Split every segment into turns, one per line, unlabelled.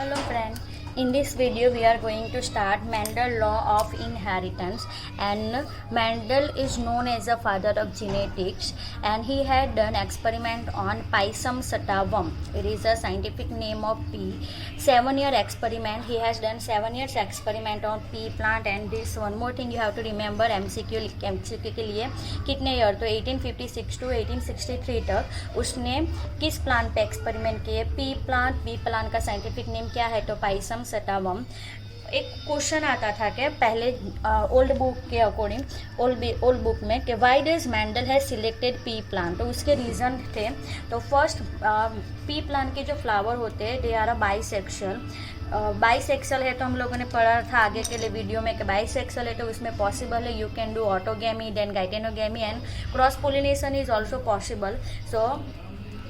Hello friend, in this video we are going to start Mendel law of inheritance, and Mendel is known as the father of genetics, and he had done experiment on Pisum sativum. It is a scientific name of pea. 7-year experiment. He has done 7 years experiment on pea plant. And this one more thing you have to remember, MCQ के लिए कितने year, तो 1856 to 1863 तक उसने किस plant पे experiment किए? P plant का साइंटिफिक नेम क्या है? तो पाइसम सटावम. एक क्वेश्चन आता था कि पहले ओल्ड बुक के अकॉर्डिंग ओल्ड बुक में कि why does Mendel has selected pea plant, तो उसके रीज़न थे. तो फर्स्ट पी प्लांट के जो फ्लावर होते हैं दे आर अ बाइसेक्सुअल है. तो हम लोगों ने पढ़ा था आगे के लिए वीडियो में कि बाइसेक्सुअल है तो उसमें पॉसिबल है you can do autogamy, then geitonogamy and cross pollination is also possible. So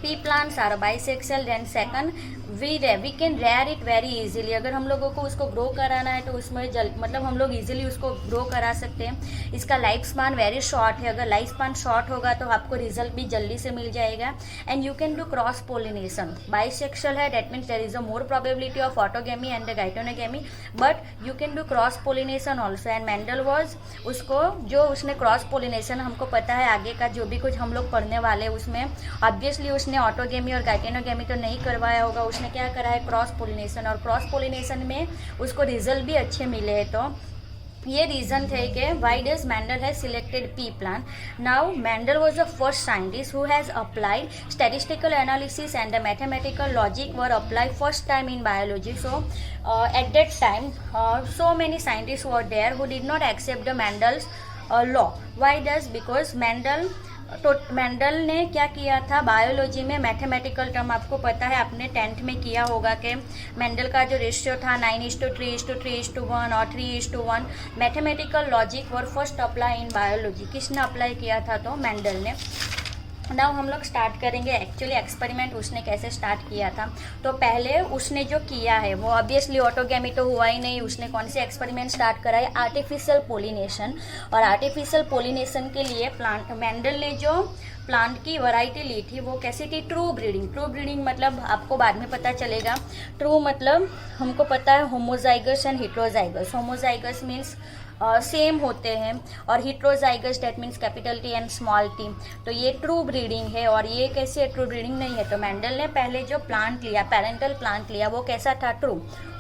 pea plants are bisexual. Then second we can rear it very easily. अगर हम लोगों को उसको ग्रो कराना है तो उसमें मतलब हम लोग इजीली उसको ग्रो करा सकते हैं. इसका लाइफ स्पान वेरी शॉर्ट है. अगर लाइफ स्पान शॉर्ट होगा तो आपको रिजल्ट भी जल्दी से मिल जाएगा. And you can do cross pollination. Bisexual है that means there is a more probability of autogamy and the geitonogamy, but you can do cross pollination also. And Mendel was उसको जो उसने क्रॉस पोलिनेशन, हमको पता है आगे का जो भी कुछ हम लोग पढ़ने वाले उसमें ऑब्वियसली उसने ऑटोगेमी और गाइटेनोगेमी तो नहीं करवाया होगा. उसने क्या करा है? Cross pollination. और क्रॉस पोलिनेशन में उसको रिजल्ट भी अच्छे मिले हैं. तो ये रीज़न थे कि why does Mendel has selected pea plant. Now Mendel was the first scientist who has applied statistical analysis and the mathematical logic were applied first time in biology. So at that time so many scientists were there who did not accept the Mendel's law. Why does? Because Mendel ने क्या किया था biology में? Mathematical term आपको पता है, आपने 10th में किया होगा कि मेंडल का जो रेशियो था 9:3:3:1 और 3:1. Mathematical logic were first apply in biology. किसने अप्लाई किया था? तो मेंडल ने. नाउ हम लोग स्टार्ट करेंगे एक्चुअली एक्सपेरिमेंट उसने कैसे स्टार्ट किया था. तो पहले उसने जो किया है वो ऑब्वियसली ऑटोगेमी तो हुआ ही नहीं. उसने कौन से एक्सपेरिमेंट स्टार्ट करा है? Artificial pollination. और आर्टिफिशियल पोलिनेशन के लिए मेंडल ने जो प्लांट की वैरायटी ली थी वो कैसी थी? ट्रू ब्रीडिंग मतलब आपको बाद में पता चलेगा. ट्रू मतलब हमको पता है homozygous and heterozygous. Homozygous means same होते हैं और heterozygous that means capital T and small T. तो ये ट्रू ब्रीडिंग है. और ये कैसे ट्रू ब्रीडिंग नहीं है? तो मेंडल ने पहले जो प्लांट लिया, पेरेंटल प्लांट लिया, वो कैसा था? ट्रू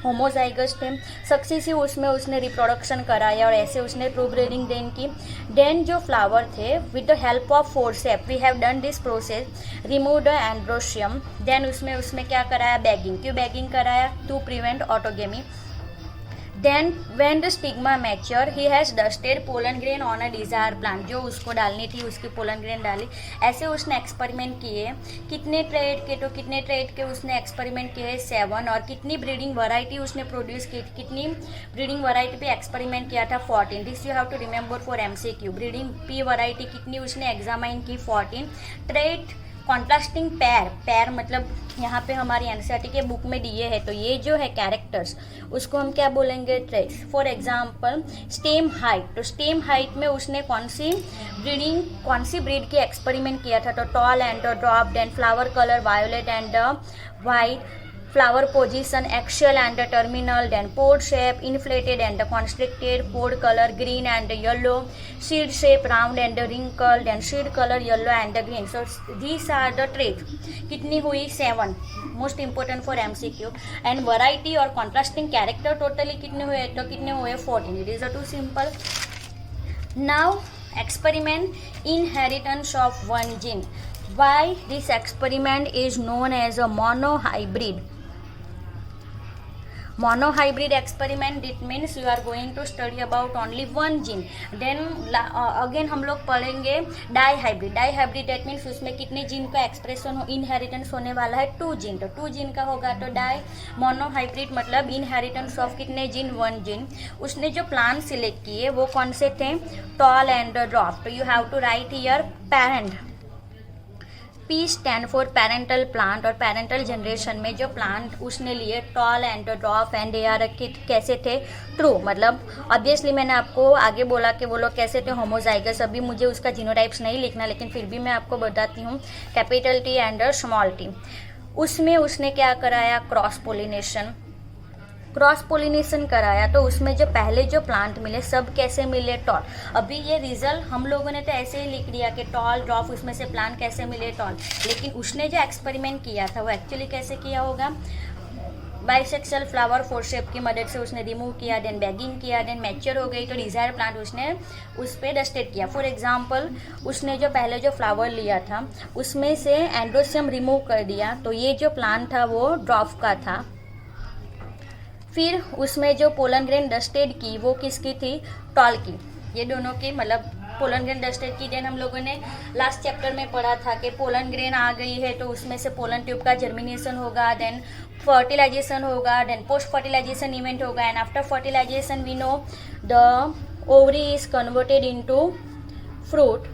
होमोजाइगस थे. सक्सेसिव उसमें उसने रिप्रोडक्शन कराया और ऐसे उसने ट्रू ब्रीडिंग की. देन जो फ्लावर थे with the help of forceps we have done this process, remove the androecium. Then उसमें क्या कराया? बैगिंग. क्यों बैगिंग कराया? To prevent autogamy. Then when the stigma mature, he has dusted pollen grain on a desired plant. जो उसको डालनी थी उसकी पोलन ग्रेन डाली. ऐसे उसने एक्सपेरिमेंट किए. कितने ट्रेड के? तो कितने ट्रेड के उसने एक्सपेरिमेंट किए? 7. और कितनी ब्रीडिंग वैरायटी उसने प्रोड्यूस की? कितनी ब्रीडिंग वैरायटी पे एक्सपेरिमेंट किया था? 14. This you have to remember for MCQ. Breeding pea variety कितनी उसने एग्जामाइन की? 14. ट्रेड कॉन्ट्रास्टिंग पैर मतलब यहाँ पे हमारी एनसीईआरटी के बुक में दिए है. तो ये जो है कैरेक्टर्स उसको हम क्या बोलेंगे? Traits. For example stem height. तो स्टेम हाइट में उसने कौन सी ब्रीड की एक्सपेरिमेंट किया था? तो tall and dwarf. Then flower colour violet and white. Flower position axial and terminal. Then pod shape inflated and constricted. Pod color green and yellow. Seed shape round and wrinkled. Then seed color yellow and green. So these are the traits. कितनी हुई? 7. Most important for MCQ. And variety और contrasting character totally कितने हुए? तो कितने हुए? 14. It is too simple. Now experiment inheritance of one gene. Why this experiment is known as a monohybrid? Monohybrid experiment, it means you are going to study about only one gene. Then again हम लोग पढ़ेंगे dihybrid. that means उसमें कितने gene का expression inheritance होने वाला है? 2 gene. तो 2 जीन का होगा. तो मोनोहाइब्रिड मतलब इनहेरिटेंस ऑफ कितने जीन? 1 जीन. उसने जो प्लांट सिलेक्ट किए वो कौन से थे? Tall and dwarf. तो you have to write here parent. P stand for parental plant. और पेरेंटल जनरेशन में जो प्लांट उसने लिए tall and dwarf and they are कैसे थे? ट्रू. मतलब ऑब्वियसली मैंने आपको आगे बोला कि वो लोग कैसे थे? होमोजाइगस. अभी मुझे उसका जीनोटाइप्स नहीं लिखना लेकिन फिर भी मैं आपको बताती हूँ. Capital T and small T. उसमें उसने क्या कराया? Cross pollination. क्रॉस पोलिनेशन कराया तो उसमें जो पहले जो प्लांट मिले सब कैसे मिले, टॉल। अभी ये रिजल्ट हम लोगों ने तो ऐसे ही लिख दिया कि टॉल ड्रॉप, उसमें से प्लांट कैसे मिले, टॉल। लेकिन उसने जो एक्सपेरिमेंट किया था वो एक्चुअली कैसे किया होगा, बाइसेक्सुअल फ्लावर फोरशेप की मदद से उसने रिमूव किया, देन बैगिंग किया, देन मैच्योर हो गई तो डिजायर प्लांट उसने उस पर डस्टेड किया। फॉर एग्जांपल उसने जो पहले जो फ्लावर लिया था उसमें से एंड्रोसियम रिमूव कर दिया, तो ये जो प्लांट था वो ड्रॉप का था। फिर उसमें जो पोलन ग्रेन डस्टेड की वो किसकी थी, टॉल की। ये दोनों की मतलब पोलन ग्रेन डस्टेड की। देन हम लोगों ने लास्ट चैप्टर में पढ़ा था कि पोलन ग्रेन आ गई है तो उसमें से पोलन ट्यूब का जर्मिनेशन होगा, देन फर्टिलाइजेशन होगा, देन पोस्ट फर्टिलाइजेशन इवेंट होगा, and after fertilisation we know the ovary is converted into fruit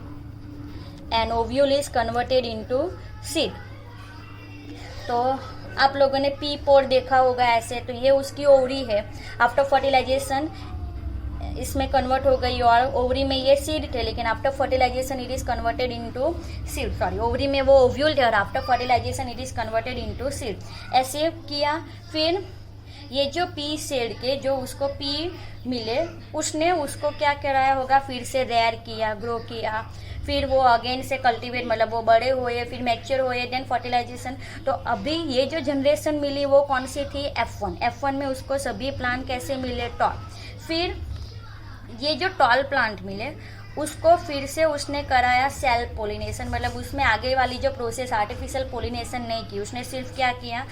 and ovule is converted into seed. तो आप लोगों ने पी पोड देखा होगा ऐसे, तो ये उसकी ओवरी है। आफ्टर फर्टिलाइजेशन इसमें कन्वर्ट हो गई और ओवरी में ये सीड थे, लेकिन after fertilisation it is converted into seed. Sorry, ovary में वो ओव्यूल थे और after fertilisation it is converted into seed. ऐसे किया। फिर ये जो पी सेड के जो उसको पी मिले उसने उसको क्या कराया होगा, फिर से रेयर किया, ग्रो किया, फिर वो अगेन से कल्टीवेट मतलब वो बड़े हुए, फिर मैच्योर हुए, देन फर्टिलाइजेशन। तो अभी ये जो जनरेशन मिली वो कौन सी थी, F1। F1 में उसको सभी प्लांट कैसे मिले, टॉल। फिर ये जो टॉल प्लांट मिले उसको फिर से उसने कराया सेल्फ पोलिनेशन, मतलब उसमें आगे वाली जो प्रोसेस आर्टिफिशियल पोलिनेशन नहीं की, उसने सिर्फ क्या किया,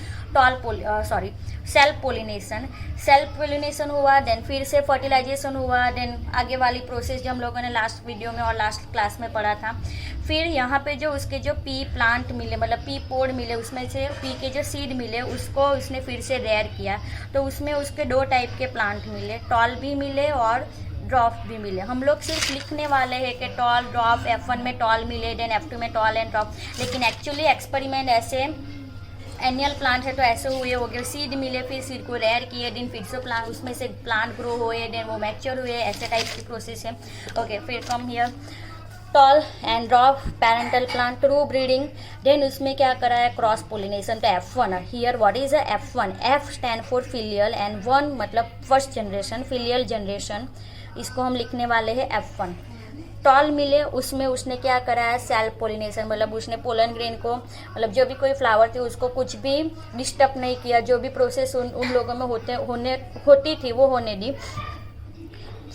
सेल्फ पोलिनेशन। सेल्फ पोलिनेशन हुआ, देन फिर से फर्टिलाइजेशन हुआ, देन आगे वाली प्रोसेस जो हम लोगों ने लास्ट वीडियो में और लास्ट क्लास में पढ़ा था। फिर यहाँ पे जो उसके जो पी प्लांट मिले मतलब पी पोड मिले, उसमें से पी के जो सीड मिले उसको उसने फिर से रेयर किया, तो उसमें उसके 2 टाइप के प्लांट मिले, टॉल भी मिले और ड्रॉप भी मिले। हम लोग सिर्फ लिखने वाले हैं कि टॉल ड्रॉप, F1 में टॉल मिले, देन F2 में टॉल एंड ड्रॉप, लेकिन एक्चुअली एक्सपेरिमेंट ऐसे एनियल प्लांट है तो ऐसे हुए हो गए, सीड मिले, फिर सीड को रेयर किए, देन फिर से प्लांट उसमें से प्लांट ग्रो हुए, देन वो मैच्योर हुए, ऐसे टाइप की प्रोसेस है। ओके, फिर come here tall and dwarf parental plant, true breeding, then उसमें क्या करा है, क्रॉस पोलिनेशन। तो F1 here what is a F1, F stand for filial and 1 मतलब फर्स्ट जनरेशन, फिलियल जनरेशन, इसको हम लिखने वाले हैं F1। टॉल मिले उसमें उसने क्या करा है, सेल्फ पोलिनेशन, मतलब उसने पोलन ग्रेन को मतलब जो भी कोई फ्लावर थी उसको कुछ भी डिस्टर्ब नहीं किया, जो भी प्रोसेस उन लोगों में होती थी वो होने दी।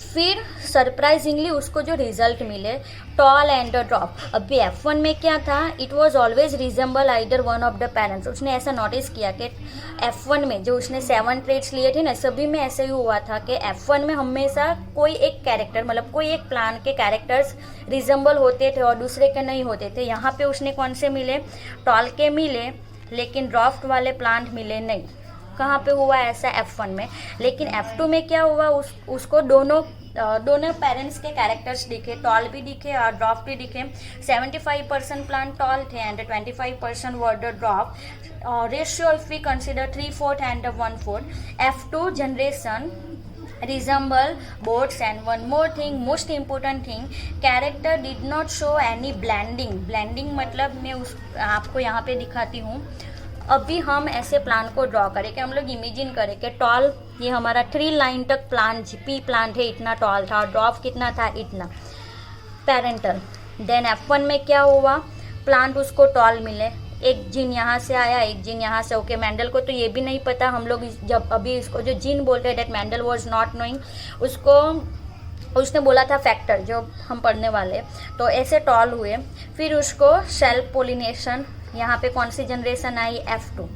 फिर सरप्राइजिंगली उसको जो रिजल्ट मिले, टॉल एंड ड्रॉप। अभी F1 में क्या था, it was always resemble either one of the parents. उसने ऐसा नोटिस किया कि F1 में जो उसने 7 ट्रेट्स लिए थे ना, सभी में ऐसे ही हुआ था कि F1 में हमेशा कोई एक कैरेक्टर मतलब कोई एक प्लांट के कैरेक्टर्स रिजेंबल होते थे और दूसरे के नहीं होते थे। यहाँ पे उसने कौन से मिले, टॉल के मिले, लेकिन ड्रॉफ्ट वाले प्लांट मिले नहीं। कहाँ पे हुआ ऐसा, F1 में। लेकिन F2 में क्या हुआ, उसको दोनों पेरेंट्स के कैरेक्टर्स दिखे, टॉल भी दिखे और ड्रॉप भी दिखे। 75% प्लांट टॉल थे and 25% were the dwarf. Ratio if we consider 3/4 and 1/4। F2 generation resemble both, and one more thing, most important thing, character did not show any blending मतलब मैं आपको यहाँ पे दिखाती हूँ। अभी हम ऐसे प्लान को ड्रॉ करें कि हम लोग इमेजिन करें कि टॉल ये हमारा 3 लाइन तक प्लांट पी प्लांट है, इतना टॉल था, और ड्रॉप कितना था, इतना पेरेंटल। देन F1 में क्या हुआ, प्लांट उसको टॉल मिले, एक जीन यहाँ से आया, एक जीन यहाँ से। ओके, मेंडल को तो ये भी नहीं पता, हम लोग जब अभी इसको जो जीन बोलते हैं that Mendel was not knowing, उसने बोला था फैक्टर जो हम पढ़ने वाले, तो ऐसे टॉल हुए। फिर उसको सेल्फ पोलिनेशन, यहाँ पे कौन सी जनरेशन आई, F2।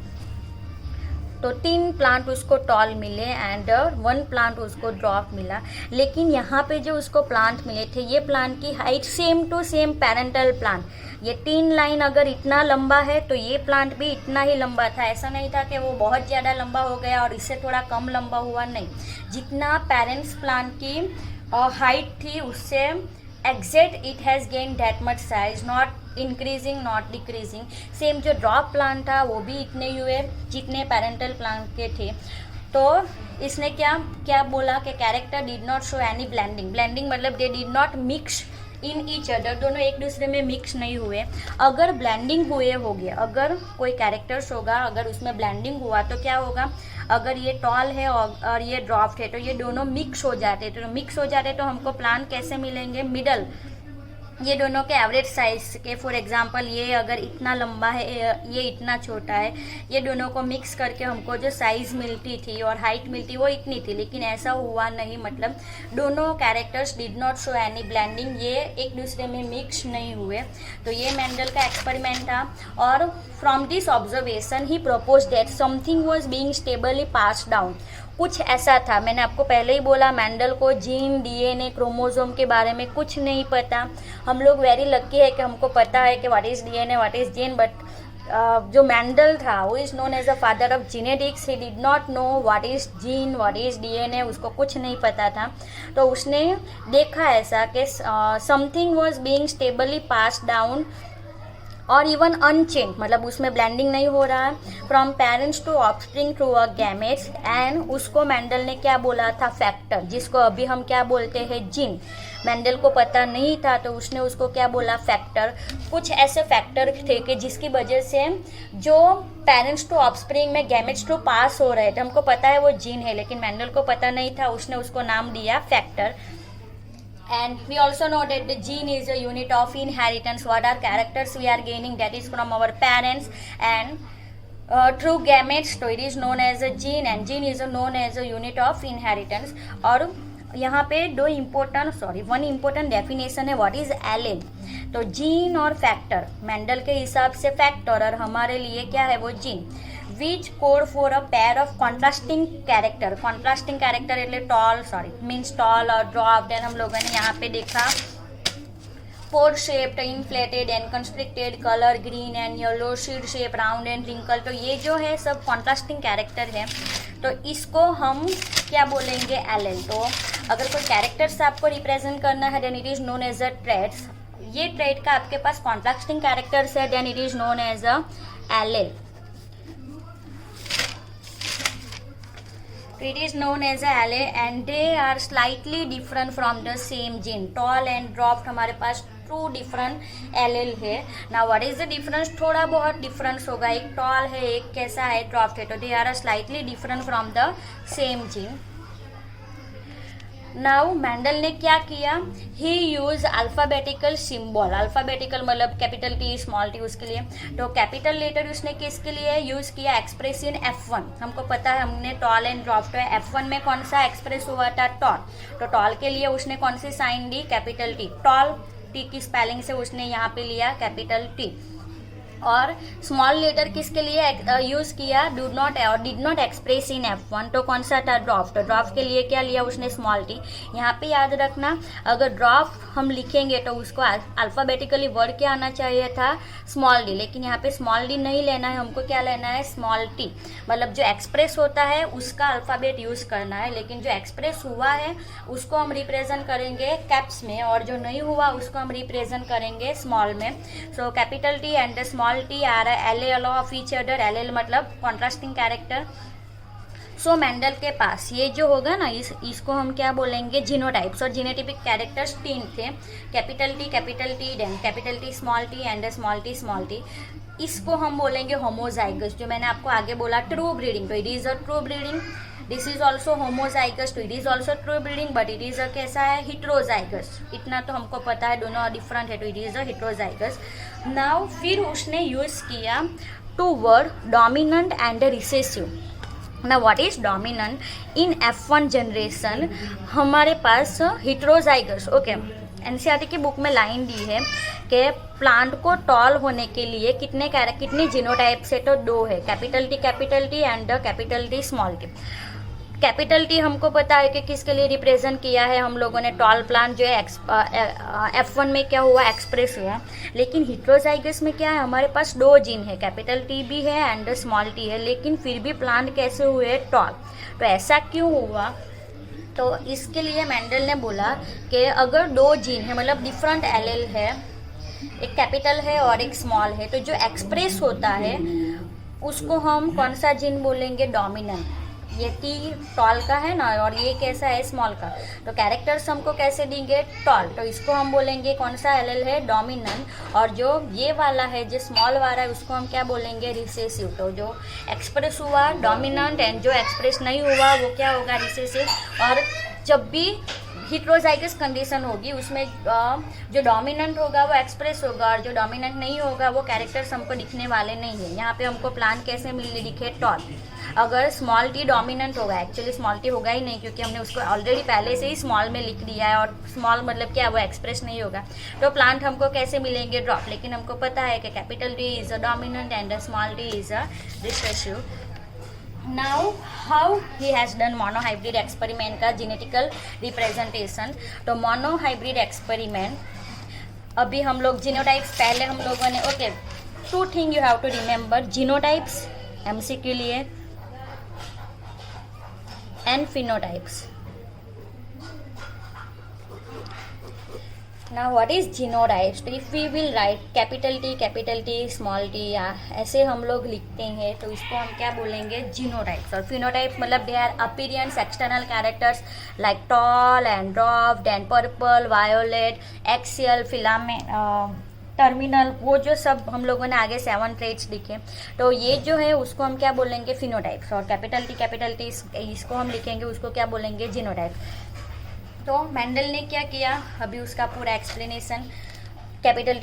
तो 3 प्लांट उसको टॉल मिले एंड 1 प्लांट उसको ड्रॉप मिला। लेकिन यहाँ पे जो उसको प्लांट मिले थे, ये प्लांट की height same to same parental plant. ये 3 लाइन अगर इतना लंबा है तो ये प्लांट भी इतना ही लंबा था। ऐसा नहीं था कि वो बहुत ज़्यादा लंबा हो गया और इससे थोड़ा कम लंबा हुआ, नहीं। जितना पेरेंट्स प्लांट की हाइट थी उससे exact it has gain that much size, not increasing not decreasing. Same जो ड्रॉप प्लांट था वो भी इतने हुए जितने पेरेंटल प्लांट के थे। तो इसने क्या बोला कि character did not show any blending मतलब they did not mix in each other, दोनों एक दूसरे में मिक्स नहीं हुए। अगर ब्लेंडिंग हुए हो गया, अगर कोई कैरेक्टर्स होगा, अगर उसमें ब्लेंडिंग हुआ तो क्या होगा, अगर ये टॉल है और ये ड्वार्फ है तो ये दोनों मिक्स हो जाते, तो मिक्स हो जाते तो हमको प्लांट कैसे मिलेंगे, मिडल, ये दोनों के एवरेज साइज के। फॉर एग्जांपल ये अगर इतना लंबा है, ये इतना छोटा है, ये दोनों को मिक्स करके हमको जो साइज मिलती थी और हाइट मिलती वो इतनी थी, लेकिन ऐसा हुआ नहीं, मतलब दोनों characters did not show any blending, ये एक दूसरे में मिक्स नहीं हुए। तो ये मेंडल का एक्सपेरिमेंट था, और from this observation he propose that something was being stably pass down. कुछ ऐसा था, मैंने आपको पहले ही बोला मेंडल को जीन, डीएनए, क्रोमोसोम के बारे में कुछ नहीं पता। हम लोग वेरी लकी है कि हमको पता है कि what is DNA, what is gene, but जो मेंडल था वो is known as a father of genetics, he did not know what is gene, what is DNA, उसको कुछ नहीं पता था। तो उसने देखा ऐसा कि something was being stably pass down और इवन अनचेंज, मतलब उसमें ब्लेंडिंग नहीं हो रहा है, from parents to offspring through a gametes, and उसको मेंडल ने क्या बोला था, फैक्टर, जिसको अभी हम क्या बोलते हैं, जीन। मेंडल को पता नहीं था तो उसने उसको क्या बोला, फैक्टर। कुछ ऐसे फैक्टर थे कि जिसकी वजह से जो पेरेंट्स टू ऑफस्प्रिंग में गैमेट्स टू पास हो रहे थे, हमको पता है वो जीन है, लेकिन मेंडल को पता नहीं था, उसने उसको नाम दिया factor. And we also know that the gene is a unit of inheritance. What are characters we are gaining, that is from our parents, and through gametes, so it is known as a gene, and gene is known as a unit of inheritance. और यहाँ पे one important definition है, what is allele. तो gene और factor, Mendel के हिसाब से factor और हमारे लिए क्या है, वो gene. Which code for a pair of contrasting character, contrasting character એટલે मीन्स टॉल और ड्वार्फ। देन हम लोगों ने यहाँ पे देखा four shaped, inflated and constricted, colour green and yellow, seed shape, round and wrinkle. तो ये जो है सब कॉन्ट्रास्टिंग कैरेक्टर है, तो इसको हम क्या बोलेंगे, एलेल। तो अगर कोई कैरेक्टर्स आपको रिप्रेजेंट करना है then it is known as a traits. ये ट्रेड का आपके पास कॉन्ट्रास्टिंग कैरेक्टर्स है then it is known as a allele. It is known as a allele and they are slightly different from the same gene. Tall and dwarf हमारे पास to different allele है। ना what is the difference, थोड़ा बहुत difference होगा, एक toll है एक कैसा है, ड्वार्फ है, तो they are slightly different from the same gene. Now Mendel ने क्या किया, he use alphabetical symbol, alphabetical मतलब कैपिटल टी स्मॉल टी, उसके लिए तो कैपिटल लेटर उसने किसके लिए यूज़ किया, एक्सप्रेस इन F1। हमको पता है, हमने टॉल एंड ड्वार्फ, तो F1 में कौन सा एक्सप्रेस हुआ था, टॉल, तो टॉल के लिए उसने कौन सी साइन दी, कैपिटल टी। टॉल टी की स्पेलिंग से उसने यहाँ पे लिया कैपिटल टी। और स्मॉल लेटर किसके लिए यूज़ किया, did not express in F1, तो कौन सा था, ड्वार्फ। तो ड्वार्फ के लिए क्या लिया उसने, स्मॉल टी। यहाँ पे याद रखना, अगर ड्वार्फ हम लिखेंगे तो उसको अल्फ़ाबेटिकली वर्ड क्या आना चाहिए था, स्मॉल डी, लेकिन यहाँ पे स्मॉल डी नहीं लेना है, हमको क्या लेना है, स्मॉल टी। मतलब जो एक्सप्रेस होता है उसका अल्फ़ाबेट यूज़ करना है, लेकिन जो एक्सप्रेस हुआ है उसको हम रिप्रेजेंट करेंगे कैप्स में, और जो नहीं हुआ उसको हम रिप्रेजेंट करेंगे स्मॉल में। So capital T and the small T R allele of each other, allele मतलब कॉन्ट्रास्टिंग कैरेक्टर। सो मेंडल के पास ये जो होगा ना, इसको हम क्या बोलेंगे, जीनोटाइप्स, और जीनोटाइपिक कैरेक्टर्स 3 थे, capital T then capital T small T and small T. इसको हम बोलेंगे होमोजाइगस, जो मैंने आपको आगे बोला ट्रू ब्रीडिंग, तो it is a true breeding. This is also homozygous, तो it is also true breeding, but it is a कैसा है, हिट्रोजाइगस। इतना तो हमको पता है, दोनों डिफरेंट है, तो it is a heterozygous. Now फिर उसने यूज किया two word dominant and recessive. ना what is dominant in F1 generation, हमारे पास हिट्रोजाइगस, ओके। एनसीईआरटी की बुक में लाइन दी है कि प्लांट को टॉल होने के लिए कितने जीनोटाइप्स है, तो 2 है, capital T and capital T small T. Capital T हमको पता है कि किसके लिए रिप्रेजेंट किया है हम लोगों ने, टॉल प्लांट जो है F1 में क्या हुआ, एक्सप्रेस हुआ। लेकिन हिट्रोजाइगस में क्या है, हमारे पास 2 जीन है, कैपिटल टी भी है एंड स्मॉल टी है, लेकिन फिर भी प्लांट कैसे हुए, टॉल। तो ऐसा क्यों हुआ, तो इसके लिए मेंडल ने बोला कि अगर 2 जीन है, मतलब डिफरेंट एलेल है, एक कैपिटल है और एक स्मॉल है, तो जो एक्सप्रेस होता है उसको हम कौन सा जीन बोलेंगे, डोमिनेंट। ये टी टॉल का है ना, और ये कैसा है, स्मॉल का। तो कैरेक्टर्स हमको कैसे देंगे, टॉल, तो इसको हम बोलेंगे कौन सा एल है, डोमिनेंट। और जो ये वाला है जो स्मॉल वाला है उसको हम क्या बोलेंगे, रिसेसिव। तो जो एक्सप्रेस हुआ डोमिनेंट एंड जो एक्सप्रेस नहीं हुआ वो क्या होगा, रिसेसिव। और जब भी हिट्रोजाइगस कंडीशन होगी उसमें जो डोमिनेंट होगा वो एक्सप्रेस होगा, और जो डोमिनेंट नहीं होगा वो कैरेक्टर्स हमको दिखने वाले नहीं है। यहाँ पे हमको प्लान कैसे मिलने दिखे, टॉल। अगर स्मॉल टी डोमिनेंट होगा, एक्चुअली स्मॉल टी होगा ही नहीं क्योंकि हमने उसको ऑलरेडी पहले से ही स्मॉल में लिख दिया है, और स्मॉल मतलब क्या, वो एक्सप्रेस नहीं होगा। तो प्लांट हमको कैसे मिलेंगे, ड्रॉप। लेकिन हमको पता है कि capital T is a dominant and small T is a recessive. Now how he has done monohybrid experiment का जेनेटिकल रिप्रेजेंटेशन। तो मोनोहाइब्रिड एक्सपेरिमेंट, अभी हम लोग जीनोटाइप्स पहले हम लोगों ने, okay, 2 thing you have to remember, genotypes MCQ लिए and phenotypes. Now what is genotypes? तो if we will write capital T small t या ऐसे हम लोग लिखते हैं तो इसको हम क्या बोलेंगे, जीनोटाइप्स। और फिनोटाइप्स मतलब they are appearance external characters like tall and dwarf and purple, violet, axial, filament, terminal, वो जो सब हम लोगों ने आगे 7 ट्रेट्स लिखे। तो ये जो है उसको हम क्या बोलेंगे, फिनोटाइप्स। और कैपिटल टी इसको हम लिखेंगे, उसको क्या बोलेंगे, जीनोटाइप्स। तो मेंडल ने क्या किया, अभी उसका पूरा एक्सप्लेनेशन, कैपिटल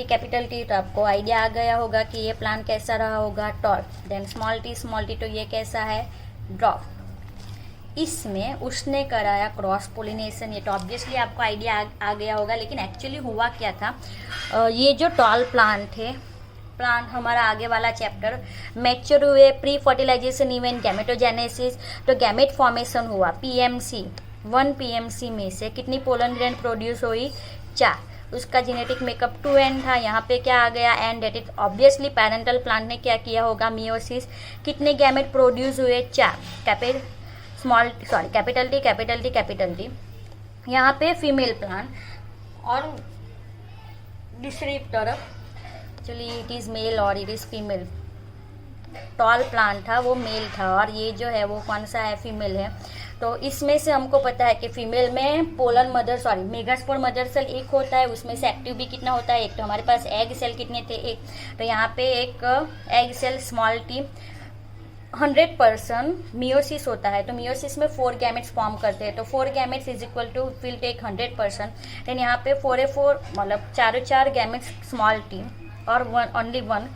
टी, तो आपको आइडिया आ गया होगा कि ये प्लांट कैसा रहा होगा, टॉल। देन स्मॉल टी, तो ये कैसा है, ड्रॉप। इसमें उसने कराया क्रॉस पोलिनेशन, ये तो ऑब्वियसली आपको आइडिया आ गया होगा। लेकिन एक्चुअली हुआ क्या था, ये जो टॉल प्लांट थे, प्लांट हमारा आगे वाला चैप्टर, मैच्योर हुए, प्री फर्टिलाइजेशन इवेंट गैमेटोजेनेसिस, तो गैमेट फॉर्मेशन हुआ, पीएमसी 1 पीएमसी में से कितनी पोलन ग्रैंड प्रोड्यूस हुई, 4। उसका जेनेटिक मेकअप 2n था, यहाँ पे क्या आ गया, and that is obviously parental plant ने क्या किया होगा, मियोसिस। कितने गैमेट प्रोड्यूस हुए, 4। कैपिटल टी यहाँ पे फीमेल प्लांट, और दूसरी तरफ एक्चुअली इट इज़ मेल और it is female. Tall plant था वो मेल था, और ये जो है वो कौन सा है, फीमेल है। तो इसमें से हमको पता है कि फीमेल में pollen mother megaspore mother cell एक होता है, उसमें से एक्टिव भी कितना होता है, एक। तो हमारे पास एग सेल कितने थे, एक। तो यहाँ पे एक egg cell small T 100% meiosis होता है। तो मियोसिस में 4 गैमेट्स फॉर्म करते हैं, तो 4 gametes is equal to will take 100%। Then यहाँ पे 4 मतलब 4 गैमेट्स स्मॉल टी और ओनली 1।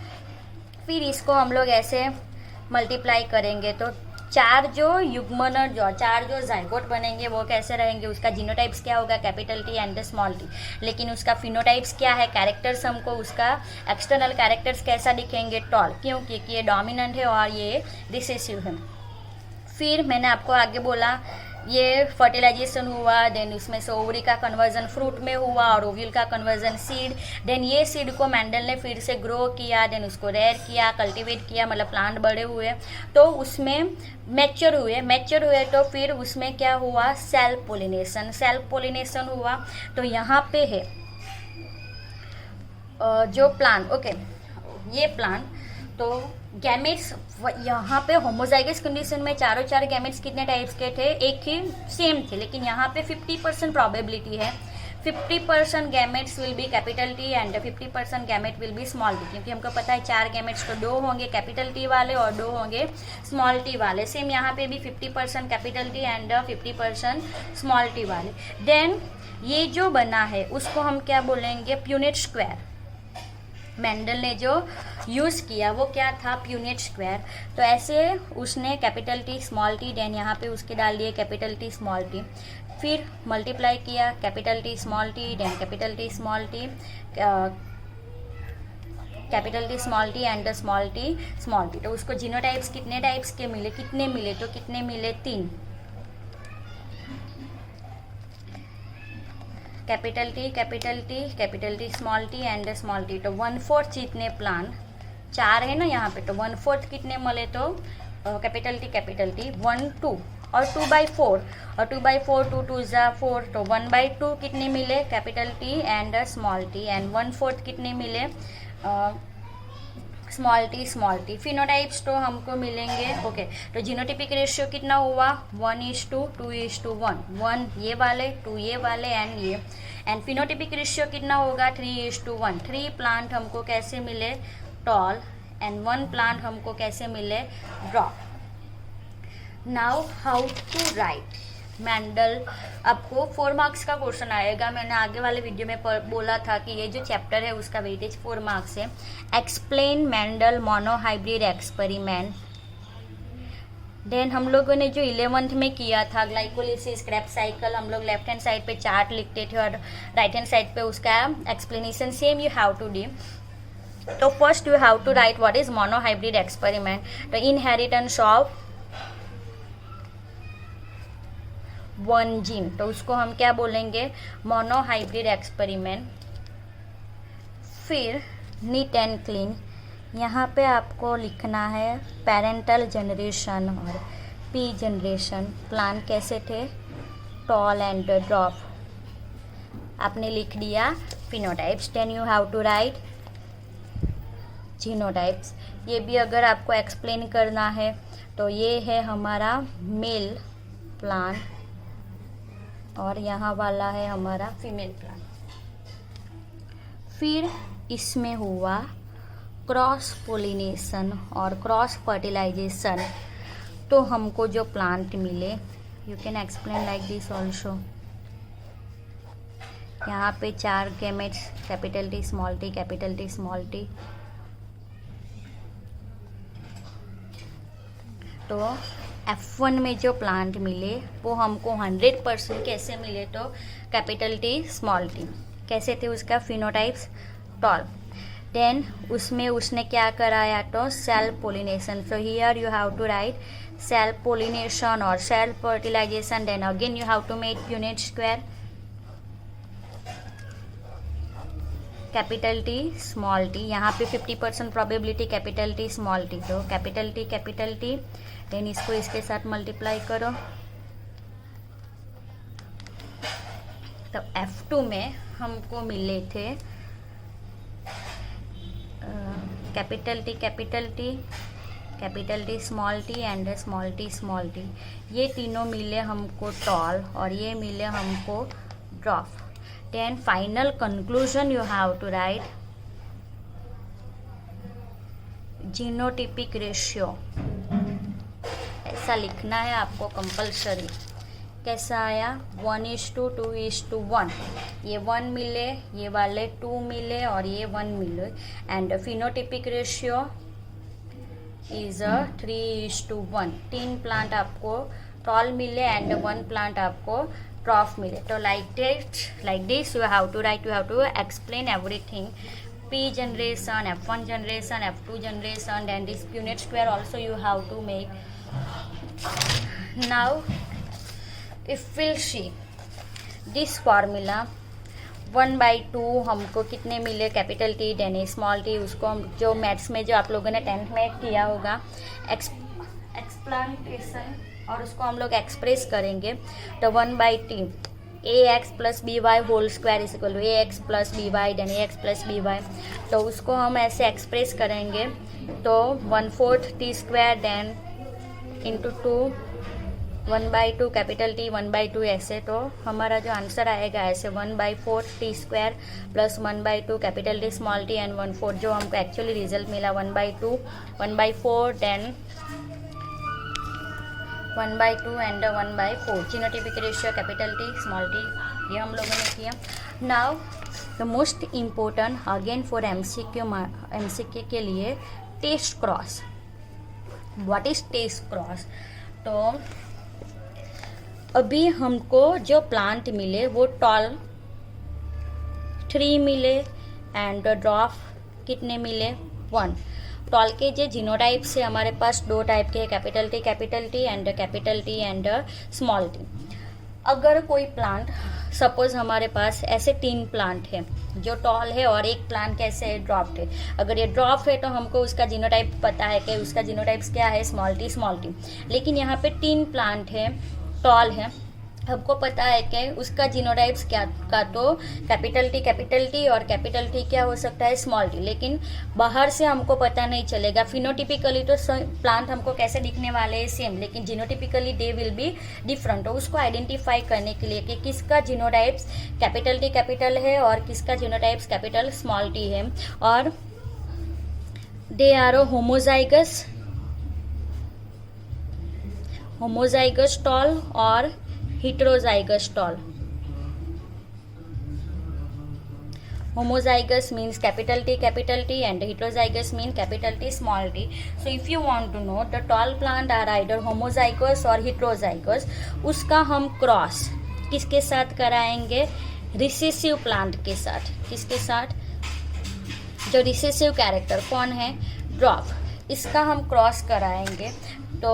फिर इसको हम लोग ऐसे मल्टीप्लाई करेंगे तो 4 जो युग्मनर, जो 4 जो जाइगोट बनेंगे वो कैसे रहेंगे, उसका जीनोटाइप्स क्या होगा, capital T and small T. लेकिन उसका फिनोटाइप्स क्या है, कैरेक्टर्स हमको उसका एक्सटर्नल कैरेक्टर्स कैसा दिखेंगे, टॉल, क्यों, क्योंकि ये डोमिनेंट है और ये रिसेसिव है। फिर मैंने आपको आगे बोला ये फर्टिलाइजेशन हुआ, देन उसमें से ओवरी का कन्वर्जन फ्रूट में हुआ और ओव्यूल का कन्वर्जन सीड। देन ये सीड को मेंडल ने फिर से ग्रो किया, देन उसको रेयर किया, कल्टीवेट किया, मतलब प्लांट बड़े हुए तो उसमें मैच्योर हुए तो फिर उसमें क्या हुआ, सेल्फ पोलिनेशन हुआ। तो यहाँ पे है जो प्लांट, ओके, ये प्लांट तो गैमेट्स यहाँ पे होमोजाइगस कंडीशन में 4 गैमेट्स कितने टाइप्स के थे, एक ही सेम थे। लेकिन यहाँ पे 50% प्रोबेबिलिटी है, 50% gametes will be capital T and 50% gamete will be small T, क्योंकि हमको पता है 4 गैमेट्स तो 2 होंगे कैपिटल टी वाले और 2 होंगे स्मॉल टी वाले। सेम यहाँ पे भी 50% capital T and 50% small T वाले। देन ये जो बना है उसको हम क्या बोलेंगे, प्यूनेट स्क्वायर। मेंडल ने जो यूज़ किया वो क्या था, प्यूनेट स्क्वायर। तो ऐसे उसने capital T small T, then यहाँ पे उसके डाल दिए कैपिटल टी स्मॉल टी, फिर मल्टीप्लाई किया capital T small T, then capital T small T, capital T small T and small T. तो उसको जीनोटाइप्स कितने टाइप्स के मिले, कितने मिले 3। Capital T small T and small T. तो 1/4 जितने प्लांट 4 है ना यहाँ पे, तो 1/4 कितने मिले, तो कैपिटल टी 1 2 और 2/4 और 2/4 2 2 जा 4, तो 1/2 कितने मिले, capital T and small T, and 1/4 कितने मिले स्मॉल टी। फिनोटाइप्स तो हमको मिलेंगे, ओके। तो जीनोटिपिक रेशियो कितना हुआ, 1:2:1, 1 ये वाले, 2 ये वाले एंड ये। एंड फिनोटिपिक रेशियो कितना होगा, 3:1। 3 प्लांट हमको कैसे मिले, टॉल, एंड 1 प्लांट हमको कैसे मिले, dwarf. Now how to write Mendel. आपको 4 मार्क्स का क्वेश्चन आएगा। मैंने आगे वाले वीडियो में बोला था कि ये जो चैप्टर है उसका वेटेज 4 मार्क्स है। Explain Mendel monohybrid experiment. Then हम लोगों ने जो 11th में किया था ग्लाइकोलिसिस, क्रेब्स साइकिल, हम लोग लेफ्ट हैंड साइड पे चार्ट लिखते थे और राइट हैंड साइड पे उसका explanation same you have to do. तो first you have to write what is monohybrid experiment. तो इनहेरिटेंस ऑफ 1 जीन, तो उसको हम क्या बोलेंगे, मोनोहाइब्रिड एक्सपेरिमेंट। फिर नीट एंड क्लीन, यहाँ पे आपको लिखना है पेरेंटल जनरेशन और पी जनरेशन। प्लान कैसे थे, टॉल एंड ड्रॉप। आपने लिख दिया phenotypes. Then you have to write genotypes. ये भी अगर आपको एक्सप्लेन करना है तो ये है हमारा मेल प्लान और यहाँ वाला है हमारा फीमेल प्लान। फिर इसमें हुआ क्रॉस पोलिनेशन और क्रॉस फर्टिलाइजेशन। तो हमको जो प्लांट मिले, you can explain like this also. यहाँ पे 4 gametes, capital T small T, capital T small T. तो F1 में जो प्लांट मिले वो हमको 100% कैसे मिले, तो कैपिटल टी स्मॉल टी। कैसे थे उसका फिनोटाइप्स, टॉल। देन उसमें उसने क्या कराया, तो self pollination. So here you have to write self pollination और self fertilization. Then again you have to make unit square, capital T small T. यहाँ पे 50% probability capital T small T. तो capital T, then इसको इसके साथ multiply करो। तो F2 में हमको मिले थे capital T small T and small T. ये तीनों मिले हमको टॉल और ये मिले हमको dwarf. Then final conclusion you have to write genotypic ratio. ऐसा लिखना है आपको कंपल्सरी। कैसा आया, 1:2:1। ये 1 मिले, ये वाले 2 मिले और ये 1 मिले। And phenotypic ratio is 3:1। 3 plant आपको टॉल मिले एंड 1 प्लांट आपको ड्रॉप मिले। तो like this you have to write, you have to explain everything. P generation, F1 generation, F2 generation, then this Punnett square also you have to make. Now if we'll see this formula 1/2 हमको कितने मिले, capital T then small T. उसको हम जो maths में जो आप लोगों ने 10th में किया होगा एक्सप्लांटेशन, और उसको हम लोग एक्सप्रेस करेंगे। तो 1/t ax plus b y whole square is equal to ax plus b y then ax plus b y. तो उसको हम ऐसे एक्सप्रेस करेंगे। तो 1/4 T square then into 2 1/2 capital T 1/2 ऐसे। तो हमारा जो आंसर आएगा ऐसे 1/4 T square plus 1/2 capital T small T and 1/4 जो हमको एक्चुअली रिजल्ट मिला 1/2 1/4 then 1/2 and 1/4। Genotypic ratio capital T small T ये हम लोगों ने किया। Now the most important again for MCQ के लिए test cross. What is test cross? तो अभी हमको जो प्लांट मिले वो टॉल 3 मिले एंड ड्रॉप कितने मिले 1। टॉल के जो जीनोटाइप से हमारे पास 2 टाइप के capital T and small T. अगर कोई प्लांट सपोज हमारे पास ऐसे 3 प्लांट है जो टॉल है और एक प्लांट कैसे है ड्रॉप्ड है। अगर ये ड्रॉप है तो हमको उसका जीनोटाइप पता है कि उसका जीनोटाइप्स क्या है स्मॉल टी। लेकिन यहाँ पे 3 प्लांट है टॉल है हमको पता है कि उसका जीनोटाइप्स क्या का तो कैपिटल टी और कैपिटल टी क्या हो सकता है, स्मॉल टी, लेकिन बाहर से हमको पता नहीं चलेगा। फिनोटिपिकली तो प्लांट हमको कैसे दिखने वाले हैं, सेम, लेकिन genotypically they will be different. तो उसको आइडेंटिफाई करने के लिए कि किसका जीनोटाइप्स कैपिटल टी कैपिटल है और किसका जीनोटाइप्स कैपिटल स्मॉल टी है, और दे आर होमोजाइगस टॉल और heterozygous tall. Homozygous means capital T and heterozygous means capital T small t. So if you want to know the tall plant are either homozygous or heterozygous, उसका हम cross किसके साथ कराएंगे, recessive plant के साथ। किसके साथ, जो रिसेसिव कैरेक्टर कौन है, ड्रॉप, इसका हम क्रॉस कराएंगे। तो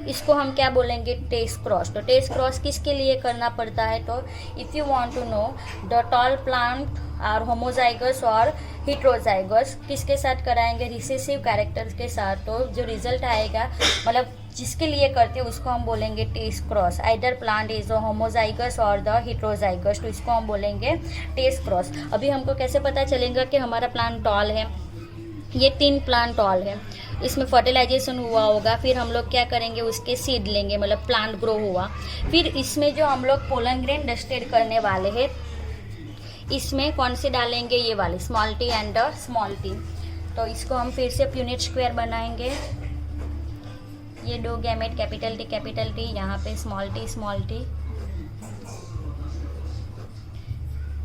इसको हम क्या बोलेंगे, टेस्ट क्रॉस। तो टेस्ट क्रॉस किसके लिए करना पड़ता है, तो if you want to know the tall plant are homozygous और हेट्रोजाइगस, किसके साथ कराएंगे, रिसेसिव कैरेक्टर्स के साथ। तो जो रिजल्ट आएगा, मतलब जिसके लिए करते हैं उसको हम बोलेंगे test cross. Either plant is the homozygous और द हेट्रोजाइगस, तो इसको हम बोलेंगे टेस्ट क्रॉस। अभी हमको कैसे पता चलेगा कि हमारा प्लांट टॉल है, ये 3 प्लांट टॉल है, इसमें फर्टिलाइजेशन हुआ होगा, फिर हम लोग क्या करेंगे, उसके सीड लेंगे, मतलब प्लांट ग्रो हुआ। फिर इसमें जो हम लोग पोलन ग्रेन डस्टेड करने वाले हैं, इसमें कौन से डालेंगे, ये वाले small T and small T. तो इसको हम फिर से प्यूनिट स्क्वायर बनाएंगे। ये 2 गैमेट कैपिटल टी, यहाँ पे स्मॉल टी,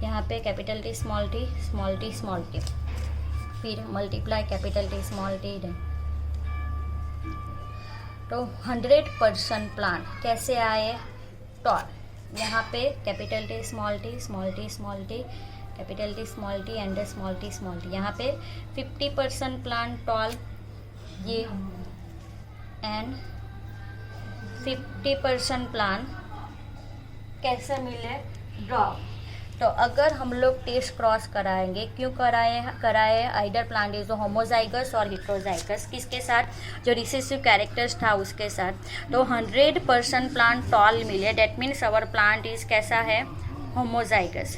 यहाँ पे कैपिटल टी, स्मॉल टी, फिर multiply capital T, small T. तो 100% प्लांट कैसे आए, टॉल। यहाँ पे capital T, small T, capital T, small T and small T. यहाँ पे 50% प्लांट टॉल, ये, एंड 50% प्लांट कैसे मिले, ड्रॉप। तो अगर हम लोग टेस्ट क्रॉस कराएंगे, क्यों कराए आइडर प्लांट इज होमोजाइगस और हेट्रोजाइगस, किसके साथ, जो रिसेसिव कैरेक्टर्स था उसके साथ। तो 100% प्लांट टॉल मिले, that means our plant is कैसा है, homozygous.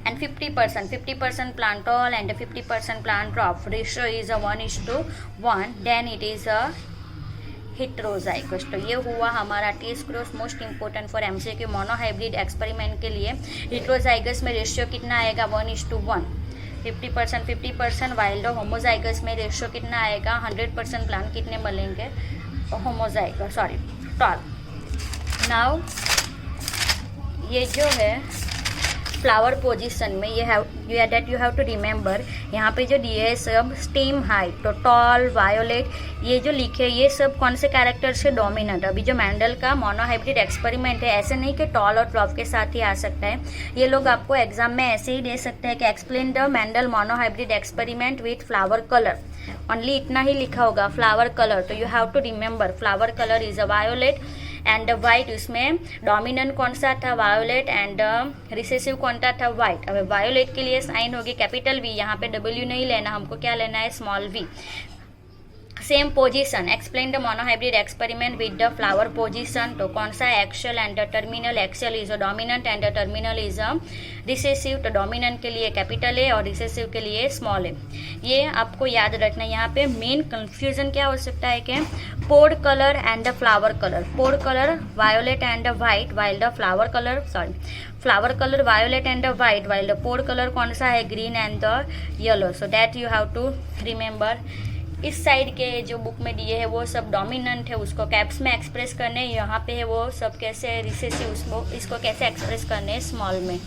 And 50% plant tall and 50% plant drop. Ratio is a 1:1. Then it is a heterozygous. तो ये हुआ हमारा test cross, most important for MCQ monohybrid experiment के लिए। हेट्रोजाइगस में रेशियो कितना आएगा, 1:1, 50% वाइल्ड। होमोजाइगस में रेशियो कितना आएगा, 100% प्लांट कितने मिलेंगे, होमोजाइगस, सॉरी, टॉल। नाउ ये जो है फ्लावर पोजीशन में, यू हैव टू रिमेंबर, यहाँ पे जो दिए है सब स्टेम हाइट, तो टॉल, वायोलेट, ये जो लिखे ये सब कौन से कैरेक्टर से डोमिनेंट। अभी जो मैंडल का मोनोहाइब्रिड एक्सपेरिमेंट है, ऐसे नहीं कि टॉल और ड्रॉप के साथ ही आ सकता है। ये लोग आपको एग्जाम में ऐसे ही दे सकते हैं कि explain the Mendel monohybrid experiment with flower colour, only इतना ही लिखा होगा, फ्लावर कलर। तो you have to remember flower colour is a violet and white. उसमें डोमिनेंट कौन सा था, वायोलेट, एंड रिसेसिव कौन सा था, वाइट। अब वायोलेट के लिए साइन होगी कैपिटल वी, यहाँ पे डब्ल्यू नहीं लेना, हमको क्या लेना है, small V. Same position, explain the monohybrid experiment with the flower position. तो कौन सा, axial and the terminal. Axial is a dominant and the terminal is a recessive. तो डोमिनेंट के लिए कैपिटल है और रिसेसिव के लिए स्मॉल है। ये आपको याद रखना है। यहाँ पे मेन कंफ्यूजन क्या हो सकता है कि pod colour and the flower colour. Pod colour violet and white, while the flower colour, sorry, flower colour violet and white, while the pod colour कौन सा है, green and the yellow. So that you have to remember. इस side के जो book में दिए है वो सब डोमिनेंट है, उसको कैप्स में एक्सप्रेस करने, यहाँ पे है वो सब कैसे रिसेसिव, इसको कैसे एक्सप्रेस करने, स्मॉल में।